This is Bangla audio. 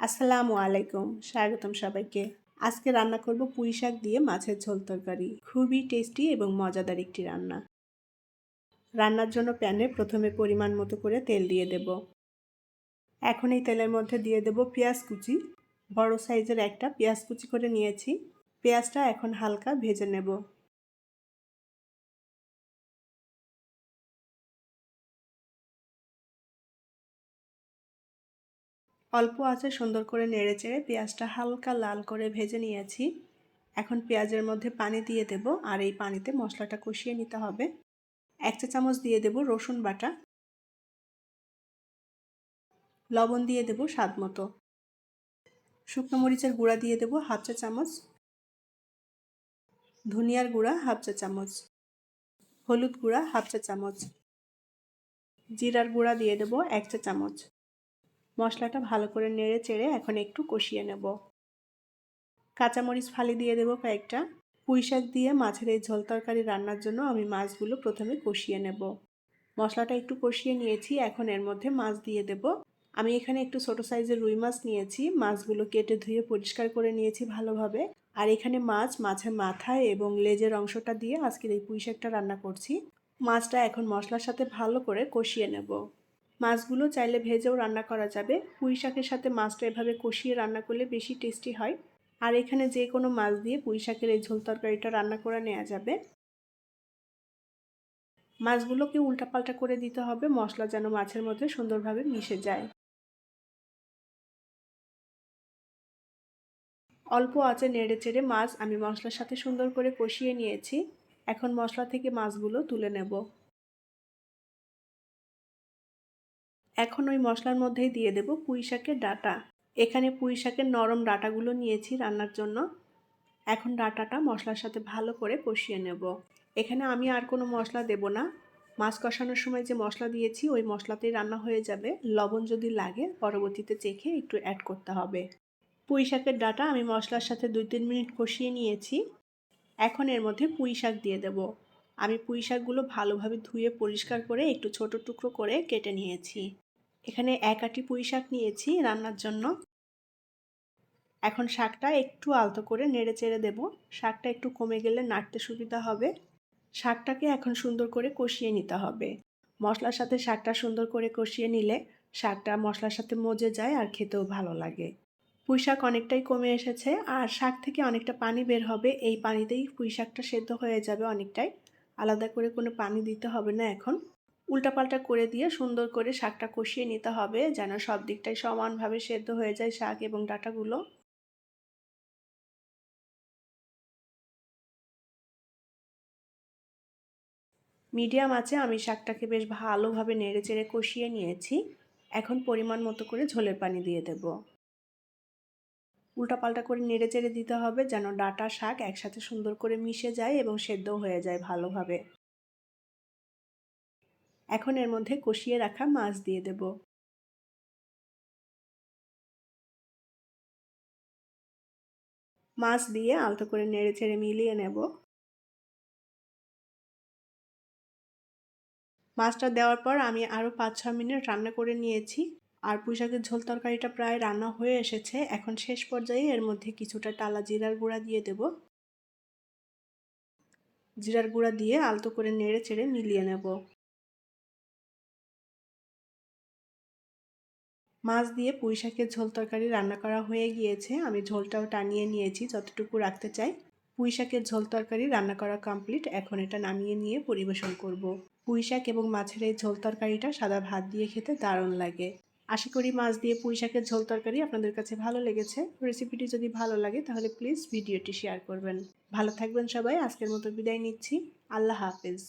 আসসালামু আলাইকুম, স্বাগতম সবাইকে। আজকে রান্না করব পুঁই শাক দিয়ে মাছের ঝোল তরকারি। খুবই টেস্টি এবং মজাদার একটি রান্না। রান্নার জন্য প্যানে প্রথমে পরিমাণ মতো করে তেল দিয়ে দেব। এখন এই তেলের মধ্যে দিয়ে দেব পেঁয়াজ কুচি। বড় সাইজের একটা পেঁয়াজ কুচি করে নিয়েছি। পেঁয়াজটা এখন হালকা ভেজে নেব। অল্প আঁচে সুন্দর করে নেড়েচেড়ে পেঁয়াজটা হালকা লাল করে ভেজে নিয়েছি। এখন পেঁয়াজের মধ্যে পানি দিয়ে দেব আর এই পানিতে মশলাটা কষিয়ে নিতে হবে। 1 চা চামচ দিয়ে দেব রসুন বাটা। লবণ দিয়ে দেব স্বাদ মতো। শুকনো মরিচের গুঁড়া দিয়ে দেব 1/2 চা চামচ। ধনিয়ার গুঁড়া 1/2 চা চামচ। হলুদ গুঁড়া 1/2 চা চামচ। জিরার গুঁড়া দিয়ে দেব 1 চা চামচ। মশলাটা ভালো করে নেড়ে চেড়ে এখন একটু কষিয়ে নেব। কাঁচামরিচ ফালি দিয়ে দেব কয়েকটা। পুঁই শাক দিয়ে মাছের এই ঝোল তরকারি রান্নার জন্য আমি মাছগুলো প্রথমে কষিয়ে নেব। মশলাটা একটু কষিয়ে নিয়েছি, এখন এর মধ্যে মাছ দিয়ে দেব। আমি এখানে একটু ছোট সাইজের রুই মাছ নিয়েছি। মাছগুলো কেটে ধুয়ে পরিষ্কার করে নিয়েছি ভালোভাবে। আর এখানে মাছের মাথায় এবং লেজের অংশটা দিয়ে আজকের এই পুঁই শাকটা রান্না করছি। মাছটা এখন মশলার সাথে ভালো করে কষিয়ে নেব। মাছগুলো চাইলে ভেজেও রান্না করা যাবে। পুঁই শাকের সাথে মাছটা এভাবে কষিয়ে রান্না করলে বেশি টেস্টি হয়। আর এখানে যে কোনো মাছ দিয়ে পুঁই শাকের এই ঝোল তরকারিটা রান্না করে নেওয়া যাবে। মাছগুলোকে উল্টাপাল্টা করে দিতে হবে, মশলা যেন মাছের মধ্যে সুন্দরভাবে মিশে যায়। অল্প আঁচে নেড়েচেড়ে মাছ আমি মশলার সাথে সুন্দর করে কষিয়ে নিয়েছি। এখন মশলা থেকে মাছগুলো তুলে নেব। এখন ওই মশলার মধ্যেই দিয়ে দেব পুঁই শাকের ডাঁটা। এখানে পুঁই শাকের নরম ডাঁটাগুলো নিয়েছি রান্নার জন্য। এখন ডাঁটাটা মশলার সাথে ভালো করে কষিয়ে নেব। এখানে আমি আর কোনো মশলা দেব না। মাছ কষানোর সময় যে মশলা দিয়েছি ওই মশলাতেই রান্না হয়ে যাবে। লবণ যদি লাগে পরবর্তীতে চেখে একটু অ্যাড করতে হবে। পুঁই শাকের ডাঁটা আমি মশলার সাথে 2-3 মিনিট কষিয়ে নিয়েছি। এখন এর মধ্যে পুঁই শাক দিয়ে দেব। আমি পুঁই শাকগুলো ভালোভাবে ধুয়ে পরিষ্কার করে একটু ছোট টুকরো করে কেটে নিয়েছি। এখানে 1 আঁটি পুঁই শাক নিয়েছি রান্নার জন্য। এখন শাকটা একটু আলতো করে নেড়ে চেড়ে দেব। শাকটা একটু কমে গেলে নাড়তে সুবিধা হবে। শাকটাকে এখন সুন্দর করে কষিয়ে নিতে হবে। মশলার সাথে শাকটা সুন্দর করে কষিয়ে নিলে শাকটা মশলার সাথে মজে যায় আর খেতেও ভালো লাগে। পুঁই শাক অনেকটাই কমে এসেছে আর শাক থেকে অনেকটা পানি বের হবে। এই পানিতেই পুঁই শাকটা সেদ্ধ হয়ে যাবে অনেকটাই। আলাদা করে কোনো পানি দিতে হবে না এখন। উল্টাপাল্টা করে দিয়ে সুন্দর করে শাকটা কষিয়ে নিতে হবে যেন সব দিকটাই সমানভাবে সেদ্ধ হয়ে যায় শাক এবং ডাঁটাগুলো। মিডিয়াম আঁচে আমি শাকটাকে বেশ ভালোভাবে নেড়েচেড়ে কষিয়ে নিয়েছি। এখন পরিমাণ মতো করে ঝোলের পানি দিয়ে দেব। উল্টাপাল্টা করে নেড়েচেড়ে দিতে হবে যেন ডাঁটা শাক একসাথে সুন্দর করে মিশে যায় এবং সেদ্ধও হয়ে যায় ভালোভাবে। এখন এর মধ্যে কষিয়ে রাখা মাছ দিয়ে দেব। মাছ দিয়ে আলতো করে নেড়েচেড়ে মিলিয়ে নেব। মাছটা দেওয়ার পর আমি আরও 5-6 মিনিট রান্না করে নিয়েছি। আর পুঁই শাকের ঝোল তরকারিটা প্রায় রান্না হয়ে এসেছে। এখন শেষ পর্যায়ে এর মধ্যে কিছুটা টালা জিরার গুঁড়া দিয়ে দেব। জিরার গুঁড়া দিয়ে আলতো করে নেড়েচেড়ে মিলিয়ে নেব। মাছ দিয়ে পুঁই শাকের ঝোল তরকারি রান্না করা হয়ে গিয়েছে। আমি ঝোলটাও টানিয়ে নিয়েছি যতটুকু রাখতে চাই। পুঁই শাকের ঝোল তরকারি রান্না করা কমপ্লিট। এখন এটা নামিয়ে নিয়ে পরিবেশন করব। পুঁই শাক এবং মাছের এই ঝোল তরকারিটা সাদা ভাত দিয়ে খেতে দারুণ লাগে। আশা করি মাছ দিয়ে পুঁই শাকের ঝোল তরকারি আপনাদের কাছে ভালো লেগেছে। রেসিপিটি যদি ভালো লাগে তাহলে প্লিজ ভিডিওটি শেয়ার করবেন। ভালো থাকবেন সবাই। আজকের মতো বিদায় নিচ্ছি। আল্লাহ হাফেজ।